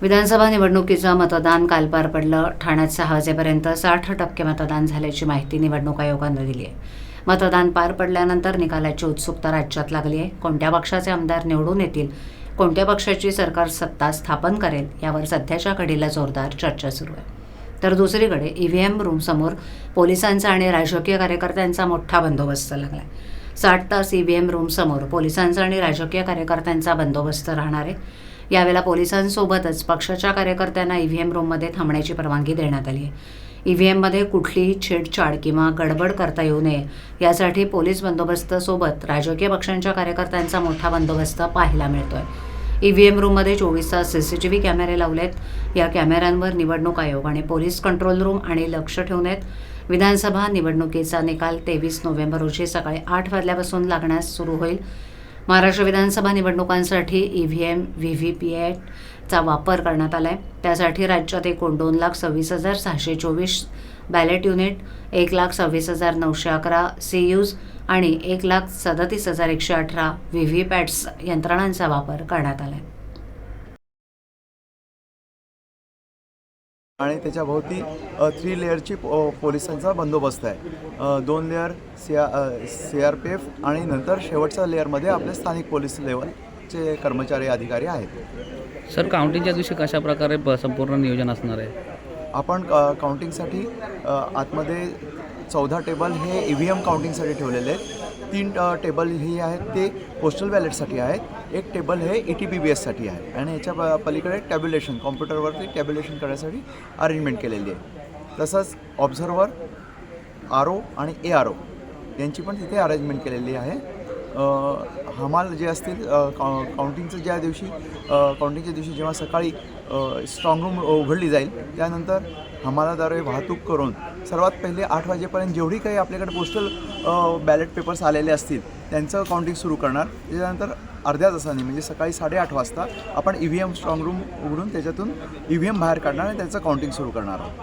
विधानसभा निवडणुकीचं मतदान काल पार पडलं. ठाण्यात 6 वाजेपर्यंत 60% मतदान झाल्याची माहिती निवडणूक आयोगानं दिली आहे. मतदान पार पडल्यानंतर निकालाची उत्सुकता राज्यात लागली आहे. कोणत्या पक्षाचे आमदार निवडून येतील, कोणत्या पक्षाची सरकार सत्ता स्थापन करेल, यावर सध्याच्या घडीला जोरदार चर्चा सुरू आहे. तर दुसरीकडे EVM रूमसमोर पोलिसांचा आणि राजकीय कार्यकर्त्यांचा मोठा बंदोबस्त लागला आहे. 60 तास EVM रूमसमोर पोलिसांचा आणि राजकीय कार्यकर्त्यांचा बंदोबस्त राहणार आहे. यावेळेला पोलिसांसोबतच पक्षाच्या कार्यकर्त्यांना EVM रूममध्ये थांबण्याची परवानगी देण्यात आली आहे. EVMमध्ये कुठलीही छेडछाड किंवा गडबड करता येऊ नये यासाठी पोलीस बंदोबस्तासोबत राजकीय पक्षांच्या कार्यकर्त्यांचा मोठा बंदोबस्त पाहायला मिळतोय. EVM रूममध्ये 24 तास CCTV कॅमेरे लावलेत. या कॅमेऱ्यांवर निवडणूक आयोग आणि पोलीस कंट्रोल रूम आणि लक्ष ठेवून आहेत. विधानसभा निवडणुकीचा निकाल 23 नोव्हेंबर रोजी सकाळी 8 वाजल्यापासून लागण्यास सुरू होईल. महाराष्ट्र विधानसभा निवडणुकांसाठी EVM VVPATचा वापर करण्यात आला आहे. त्यासाठी राज्यात एकूण 2,26,624 बॅलेट युनिट, 1,26,911 CUs आणि 1,37,118 VVPATs यंत्रणांचा वापर करण्यात आला आहे. आणि त्याच्या भोवती 3 लेअरची पोलिसांचा बंदोबस्त आहे. 2 लेअर CRPF आणि नंतर शेवटच्या लेअरमध्ये आपले स्थानिक पोलीस लेवलचे कर्मचारी अधिकारी आहेत. सर, काउंटिंगच्या दिवशी कशा प्रकारे संपूर्ण नियोजन असणार आहे? आपण काउंटिंगसाठी आतमध्ये 14 टेबल हे EVM काउंटिंगसाठी ठेवलेले आहेत. 3 टेबल हे आहेत ते पोस्टल बॅलेटसाठी आहेत. 1 टेबल हे ETPBSसाठी आहे आणि याच्या पलीकडे टॅब्युलेशन, कॉम्प्युटरवरती टॅब्युलेशन करण्यासाठी अरेंजमेंट केलेली आहे. तसंच ऑब्झर्वर, RO आणि ARO यांची पण तिथे अरेंजमेंट केलेली आहे. हमाल जे असतील काउंटिंगच्या दिवशी जेव्हा सकाळी स्ट्रॉंग रूम उघडली जाईल त्यानंतर हमालाद्वारे वाहतूक करून सर्वात पहिले 8 वाजेपर्यंत जेवढी काही आपल्याकडे पोस्टल बॅलेट पेपर्स आलेले असतील त्यांचं काउंटिंग सुरू करणार. त्याच्यानंतर अर्ध्या तासाने म्हणजे सकाळी 8:30 वाजता आपण EVM स्ट्रॉंग रूम उघडून त्याच्यातून EVM बाहेर काढणार आणि त्याचं काउंटिंग सुरू करणार आहोत.